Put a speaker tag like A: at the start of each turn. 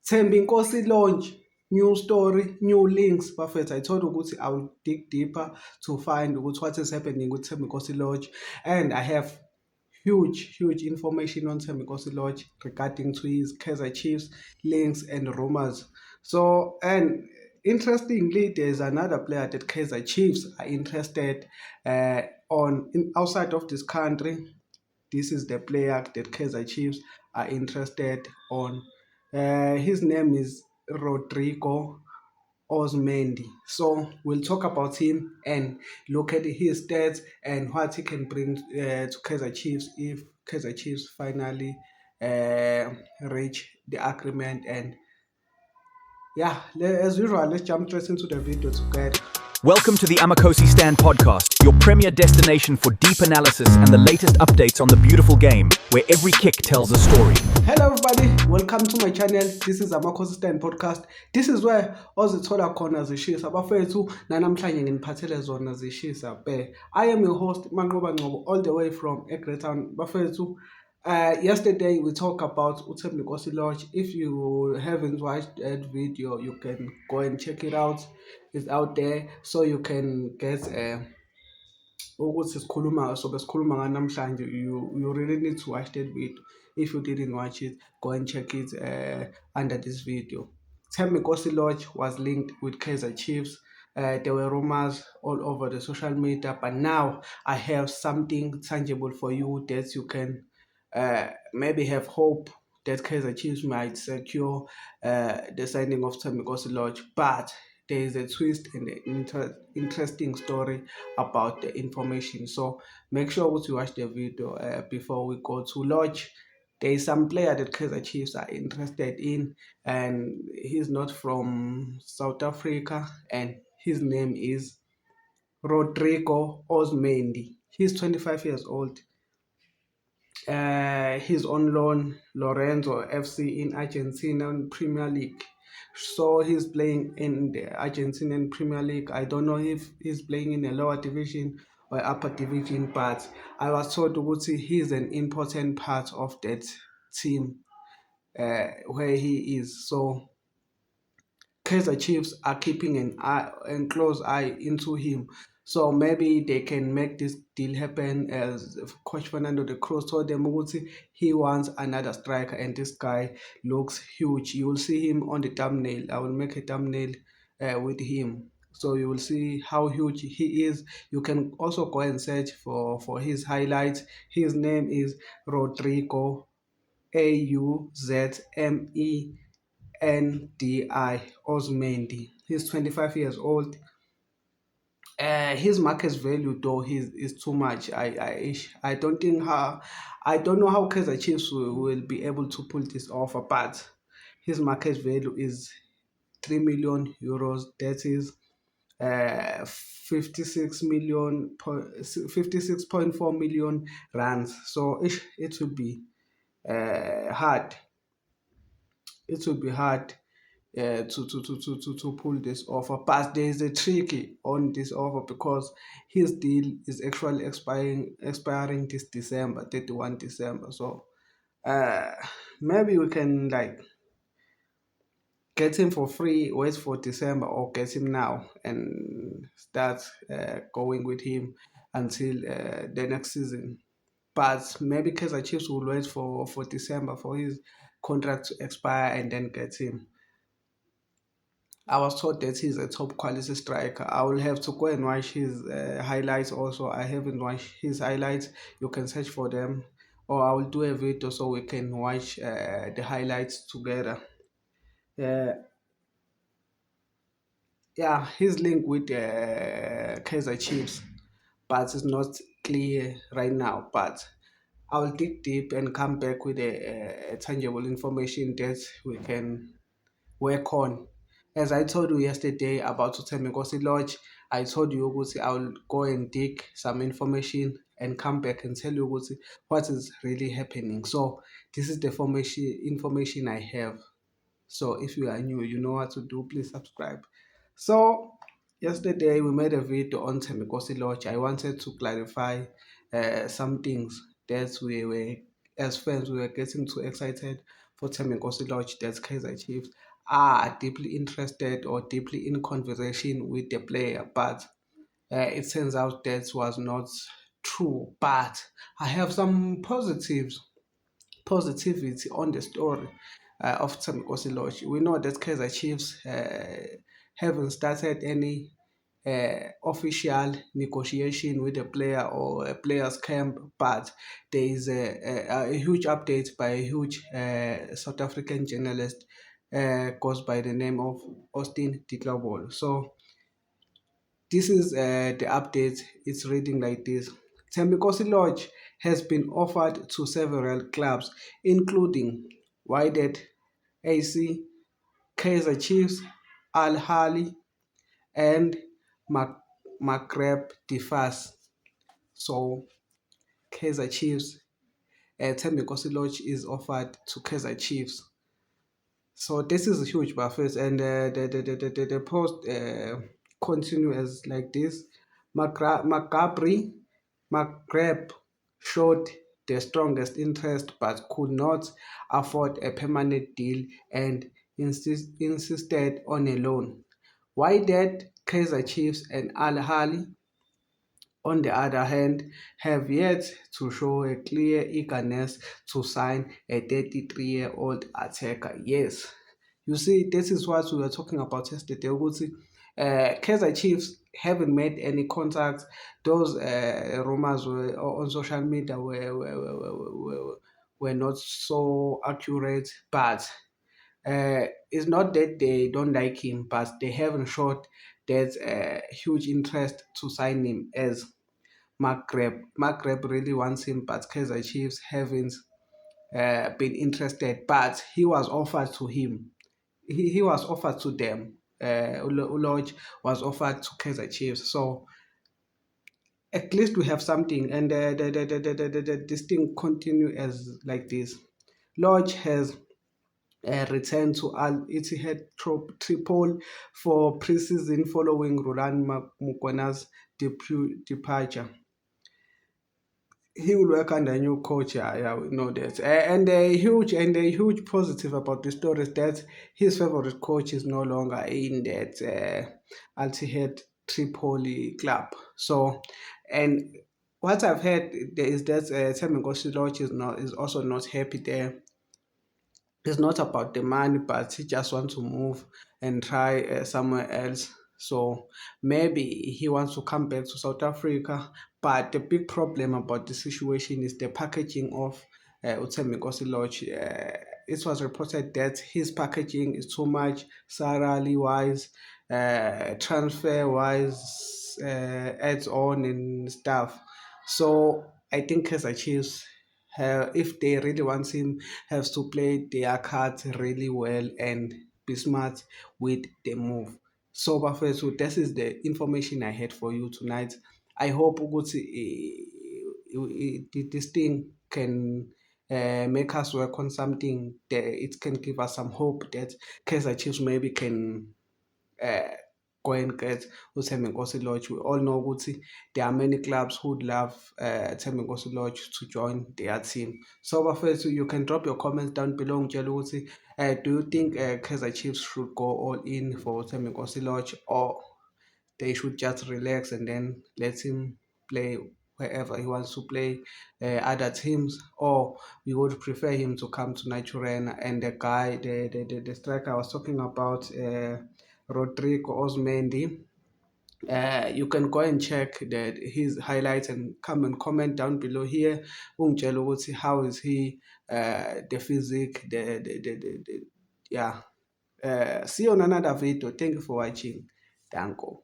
A: Thembi Nkosi launch, new story, new links. Bafethu, I told ukuthi I will dig deeper to find ukuthi what is happening with Thembi Nkosi Lodge, and I have huge information on Thembi Nkosi Lodge regarding to his Kaizer Chiefs links and rumors. So, and interestingly, there's another player that Kaizer Chiefs are interested outside of this country. This is the player that Kaizer Chiefs are interested on. His name is Rodrigo Osmendi. So we'll talk about him and look at his stats and what he can bring to Kaizer Chiefs if Kaizer Chiefs finally reach the agreement. And yeah, as usual, let's jump straight into the video together.
B: Welcome to the Amakosi Stand podcast, your premier destination for deep analysis and the latest updates on the beautiful game, where every kick tells a story.
A: Hello everybody, welcome to my channel. This is Amakosi Stand podcast. This is where ozithola khona zishisa bafethu nanamhlanje nginiphathele zona zishisa be. I am your host Manqoba Ngcobo, all the way from Egretown bafethu. Yesterday we talked about Thembi Nkosi Lodge. If you haven't watched that video, you can go and check it out. It's out there, so you can get ukuthi sikhuluma so besikhuluma ngani namhlanje. You really need to watch that video. If you didn't watch it, go and check it under this video. Thembi Nkosi Lodge was linked with Kaizer Chiefs. There were rumors all over the social media, but now I have something tangible for you that you can maybe have hope that Kaizer Chiefs might secure the signing of Thembi Nkosi Lodge. But there is a twist and an interesting story about the information. So make sure to watch the video before we go to Lodge. There is some player that Kaizer Chiefs are interested in, and he's not from South Africa, and his name is Rodrigo Osmendi. He's 25 years old. He's on loan Lorenzo FC in Argentinian Premier League. So he's playing in the Argentinian Premier League. I don't know if he's playing in a lower division or upper division, but I was told ukuthi he's an important part of that team where he is. So Kaizer Chiefs are keeping an close eye into him. So maybe they can make this deal happen. As Coach Fernando de Cruz told them, he wants another striker, and this guy looks huge. You will see him on the thumbnail. I will make a thumbnail with him, so you will see how huge he is. You can also go and search for his highlights. His name is Rodrigo Auzmendi Osmendi. He's 25 years old. His market value though is too much. I don't think I don't know how Kaizer Chiefs will be able to pull this off, but his market value is 3 million euros. That is 56.4 million rands. So it will be hard. It will be hard to pull this offer. But there is a tricky on this offer because his deal is actually expiring this December, 31 December. So maybe we can like get him for free, wait for December, or get him now and start going with him until the next season. But maybe Kaizer Chiefs will wait for December for his contract to expire and then get him. I was told that he's a top quality striker. I will have to go and watch his highlights also. I haven't watched his highlights. You can search for them, or I will do a video so we can watch the highlights together. Yeah, he's linked with Kaizer Chiefs, but it's not clear right now. But I will dig deep and come back with a tangible information that we can work on. As I told you yesterday about Thembi Nkosi Lodge, I told you ukuthi I will go and dig some information and come back and tell you ukuthi what is really happening. So this is the information I have. So if you are new, you know what to do. Please subscribe. So yesterday we made a video on Thembi Nkosi Lodge. I wanted to clarify some things that we were, as fans, we were getting too excited for Thembi Nkosi-Lorch that Kaizer Chiefs are deeply interested or deeply in conversation with the player, but it turns out that was not true. But I have some positivity on the story of Thembi Nkosi-Lorch. We know that Kaizer Chiefs haven't started any official negotiation with a player or a player's camp, but there is a huge update by a huge South African journalist goes by the name of Austin Ditlawol. So this is the update. It's reading like this. Thembi Nkosi-Lorch has been offered to several clubs, including Wydad AC, Kaizer Chiefs, Al Ahly, and Maghreb Defas. So Kaizer Chiefs, Thembi Nkosi-Lorch is offered to Kaizer Chiefs. So this is huge, Buffers, and the post continue as like this. Maghreb showed the strongest interest but could not afford a permanent deal and insisted on a loan. Wydad, Kaizer Chiefs, and Al Ahly, on the other hand, have yet to show a clear eagerness to sign a 33-year-old attacker. Yes, you see, this is what we were talking about yesterday. Kaizer Chiefs haven't made any contacts. Those rumors were on social media were not so accurate, but it's not that they don't like him, but they haven't showed that huge interest to sign him as Maghreb really wants him, but Kaizer Chiefs haven't been interested. But he was offered to him. He was offered to them. Lodge was offered to Kaizer Chiefs. So at least we have something, and this thing continue as like this. Lodge has returned to Al Ittihad Tripoli for pre-season following Roland Mokwena's departure. He will work under a new coach. Yeah, we know that. And a huge positive about the story is that his favorite coach is no longer in that Al Ittihad Tripoli club. So, and what I've heard is that Thembi Nkosi-Lorch is also not happy there. It's not about the money, but he just wants to move and try somewhere else. So maybe he wants to come back to South Africa. But the big problem about the situation is the packaging of Thembi Nkosi-Lorch. It was reported that his packaging is too much salary wise, transfer wise, adds on and stuff. So I think Kaizer Chiefs, if they really want him, has to play their cards really well and be smart with the move. So, Bafethu, this is the information I had for you tonight. I hope this thing can make us work on something that it can give us some hope that Kaizer Chiefs maybe can go and get Thembi Nkosi-Lorch. We all know ukuthi there are many clubs who would love Thembi Nkosi-Lorch to join their team. So bafethu, you can drop your comments down below. Ngitshela ukuthi do you think Kaizer Chiefs should go all in for Thembi Nkosi-Lorch, or they should just relax and then let him play wherever he wants to play other teams, or we would prefer him to come to Naturena? And the guy, the striker I was talking about, Rodrigo Osmendi, you can go and check his highlights and come and comment down below here. Ungitshela ukuthi how is he, the physique, yeah. See you on another video. Thank you for watching. Danko.